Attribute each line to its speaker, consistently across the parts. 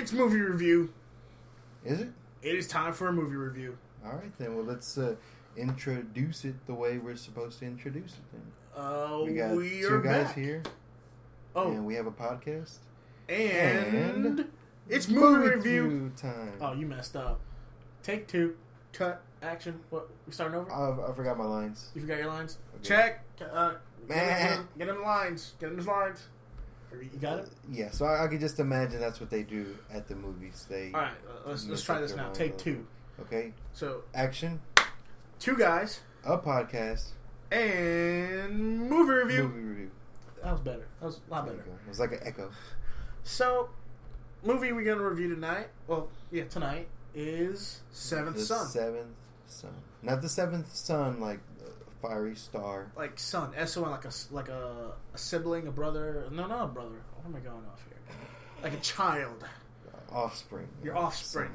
Speaker 1: It's movie review.
Speaker 2: Is it?
Speaker 1: It is time for a movie review.
Speaker 2: All right, then. Well, let's introduce it the way we're supposed to introduce it, then. We got two guys
Speaker 1: back
Speaker 2: here.
Speaker 1: Oh.
Speaker 2: And we have a podcast.
Speaker 1: And it's movie review
Speaker 2: time.
Speaker 1: Oh, you messed up. Take two. Cut. Action. What? We starting over?
Speaker 2: I forgot my lines.
Speaker 1: You forgot your lines?
Speaker 2: Okay.
Speaker 1: Check.
Speaker 2: Man.
Speaker 1: Get him the lines. Get him his lines. You got it?
Speaker 2: Yeah, so I could just imagine that's what they do at the movies.
Speaker 1: All right, let's try this now. Take two.
Speaker 2: Okay.
Speaker 1: So
Speaker 2: action.
Speaker 1: Two guys.
Speaker 2: A podcast.
Speaker 1: And movie review.
Speaker 2: Movie review.
Speaker 1: That was better. That was a lot better.
Speaker 2: It was like an echo.
Speaker 1: So, movie we're gonna review tonight. Well, yeah, tonight is Seventh Son.
Speaker 2: Seventh Son, not the Seventh Son, like fiery star.
Speaker 1: Like son, S-O-N, like a sibling, a brother. No, not a brother. What am I going off here? Like a child.
Speaker 2: Offspring.
Speaker 1: Your offspring.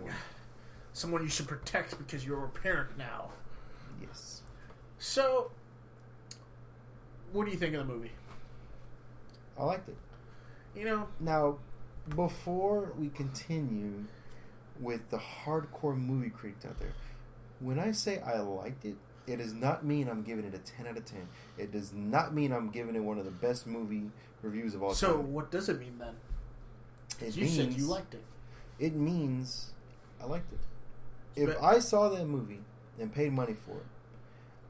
Speaker 1: Someone you should protect because you're a parent now.
Speaker 2: Yes.
Speaker 1: So, what do you think of the movie?
Speaker 2: I liked it.
Speaker 1: You know,
Speaker 2: now, before we continue with the hardcore movie critics out there, when I say I liked it, it does not mean I'm giving it a 10 out of 10. It does not mean I'm giving it one of the best movie reviews of all time.
Speaker 1: So, what does it mean then? You said you liked it.
Speaker 2: It means I liked it. If I saw that movie and paid money for it,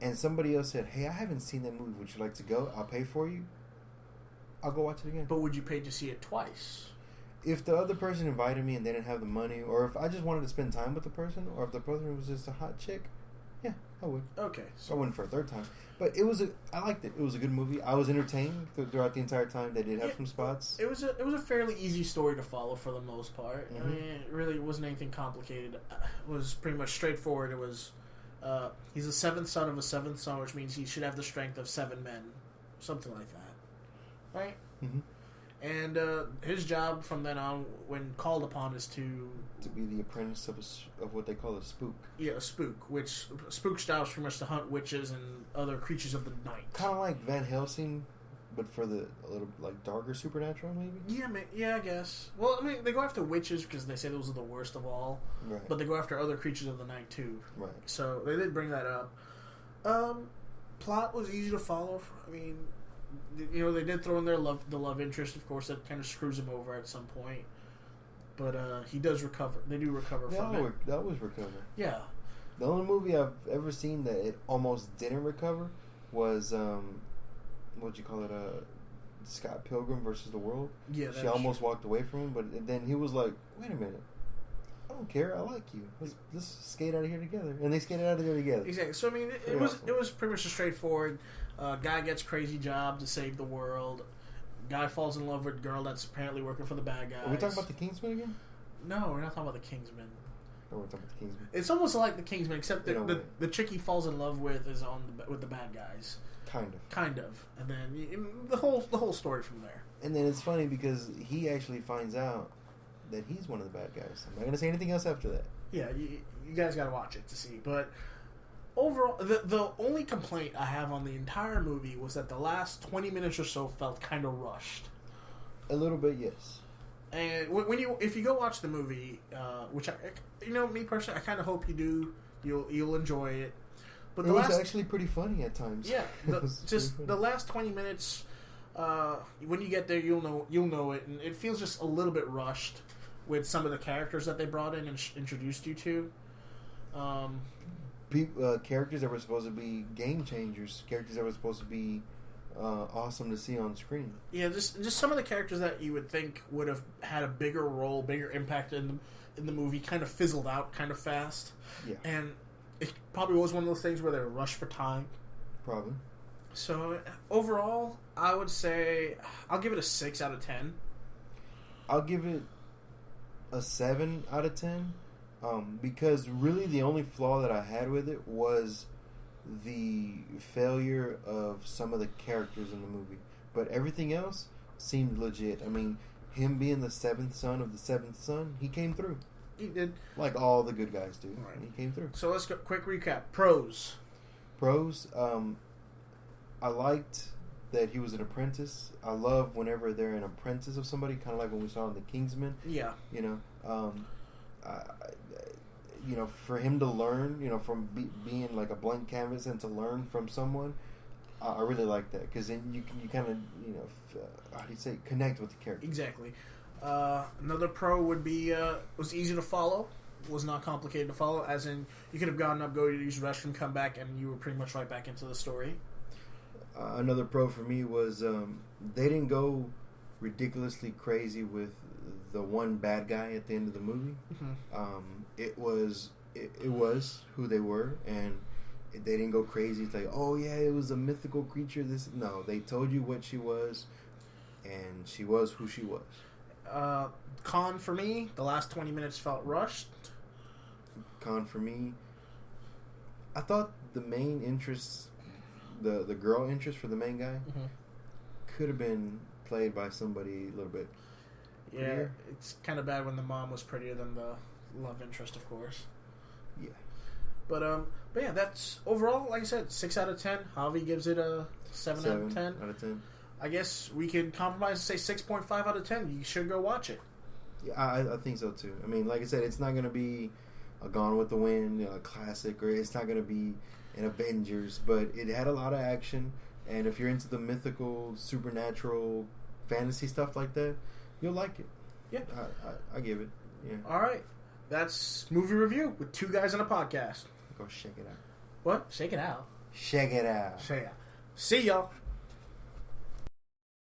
Speaker 2: and somebody else said, "Hey, I haven't seen that movie. Would you like to go? I'll pay for you." I'll go watch it again.
Speaker 1: But would you pay to see it twice?
Speaker 2: If the other person invited me and they didn't have the money, or if I just wanted to spend time with the person, or if the person was just a hot chick, yeah, I would.
Speaker 1: Okay.
Speaker 2: So I went for a third time. But I liked it. It was a good movie. I was entertained throughout the entire time. They did have some spots.
Speaker 1: It was a fairly easy story to follow for the most part.
Speaker 2: Mm-hmm.
Speaker 1: I mean, it really wasn't anything complicated. It was pretty much straightforward. It was he's the seventh son of a seventh son, which means he should have the strength of 7 men, something like that, right?
Speaker 2: Mm-hmm.
Speaker 1: And his job from then on, when called upon, is to
Speaker 2: be the apprentice of what they call a spook.
Speaker 1: Yeah, a spook. Which spook's job is pretty much to hunt witches and other creatures of the night.
Speaker 2: Kind of like Van Helsing, but for a little like darker supernatural, maybe.
Speaker 1: Yeah, I guess. Well, I mean, they go after witches because they say those are the worst of all.
Speaker 2: Right.
Speaker 1: But they go after other creatures of the night too.
Speaker 2: Right.
Speaker 1: So they did bring that up. Plot was easy to follow. I mean, you know, they did throw in the love interest, of course, that kind of screws him over at some point. But he does recover. They do recover from it.
Speaker 2: That was recover.
Speaker 1: Yeah.
Speaker 2: The only movie I've ever seen that it almost didn't recover was what'd you call it? Scott Pilgrim versus the World.
Speaker 1: Yeah.
Speaker 2: She almost walked away from him, but then he was like, "Wait a minute, I don't care. I like you. Let's skate out of here together." And they skated out of there together.
Speaker 1: Exactly. So I mean, it was pretty much a straightforward. Guy gets crazy job to save the world. Guy falls in love with a girl that's apparently working for the bad guys.
Speaker 2: Are we talking about the Kingsman again?
Speaker 1: No, we're not talking about the Kingsman.
Speaker 2: No, we're talking about the Kingsman.
Speaker 1: It's almost like the Kingsman, except that the chick he falls in love with is with the bad guys. Kind of. And then the whole story from there.
Speaker 2: And then it's funny because he actually finds out that he's one of the bad guys. I'm not going to say anything else after that.
Speaker 1: Yeah, you guys got to watch it to see. But overall, the only complaint I have on the entire movie was that the last 20 minutes or so felt kind of rushed.
Speaker 2: A little bit, yes.
Speaker 1: And if you go watch the movie, which me personally, I kind of hope you do, you'll enjoy it. But
Speaker 2: it was actually pretty funny at times.
Speaker 1: Yeah, just the last 20 minutes. When you get there, you'll know it, and it feels just a little bit rushed with some of the characters that they brought in and introduced you to.
Speaker 2: Characters that were supposed to be game changers, characters that were supposed to be awesome to see on screen. Yeah,
Speaker 1: just some of the characters that you would think would have had a bigger role, bigger impact in the movie, kind of fizzled out kind of fast.
Speaker 2: Yeah,
Speaker 1: and it probably was one of those things where they were rushed for time.
Speaker 2: Probably.
Speaker 1: So overall, I would say I'll give it a 6 out of 10.
Speaker 2: I'll give it a 7 out of 10. Because really the only flaw that I had with it was the failure of some of the characters in the movie. But everything else seemed legit. I mean, him being the 7th son of the 7th son, he came through.
Speaker 1: He did.
Speaker 2: Like all the good guys do.
Speaker 1: Right.
Speaker 2: He came through.
Speaker 1: So let's go. Quick recap. Pros.
Speaker 2: I liked that he was an apprentice. I love whenever they're an apprentice of somebody, kind of like when we saw in the Kingsman.
Speaker 1: Yeah.
Speaker 2: For him to learn, from being like a blank canvas and to learn from someone, I really like that because then you kind of how do you say, connect with the character.
Speaker 1: Exactly. Another pro would be was easy to follow. Was not complicated to follow. As in, you could have gotten up, go to use the restroom, come back, and you were pretty much right back into the story.
Speaker 2: Another pro for me was they didn't go ridiculously crazy with the one bad guy at the end of the movie.
Speaker 1: Mm-hmm.
Speaker 2: It was who they were, and they didn't go crazy. It's like, oh yeah, it was a mythical creature. No, they told you what she was, and she was who she was.
Speaker 1: Con for me, the last 20 minutes felt rushed.
Speaker 2: Con for me, I thought the main interest, the girl interest for the main guy,
Speaker 1: Mm-hmm.
Speaker 2: could have been played by somebody a little bit.
Speaker 1: Yeah,
Speaker 2: prettier.
Speaker 1: it's kind of bad when the mom was prettier than the love interest, of course.
Speaker 2: Yeah.
Speaker 1: But yeah, that's overall, like I said, 6 out of 10. Javi gives it a 7 out of 10.
Speaker 2: Out of 10.
Speaker 1: I guess we can compromise and say 6.5 out of 10. You should go watch it.
Speaker 2: Yeah, I think so too. I mean, like I said, it's not going to be a Gone with the Wind, a classic, or it's not going to be an Avengers, but it had a lot of action. And if you're into the mythical, supernatural, fantasy stuff like that, you'll like it.
Speaker 1: Yeah.
Speaker 2: I give it. Yeah.
Speaker 1: All right. That's movie review with two guys on a podcast.
Speaker 2: Go check it out.
Speaker 1: What? Shake it out.
Speaker 2: Check it out.
Speaker 1: Shake it out. See y'all.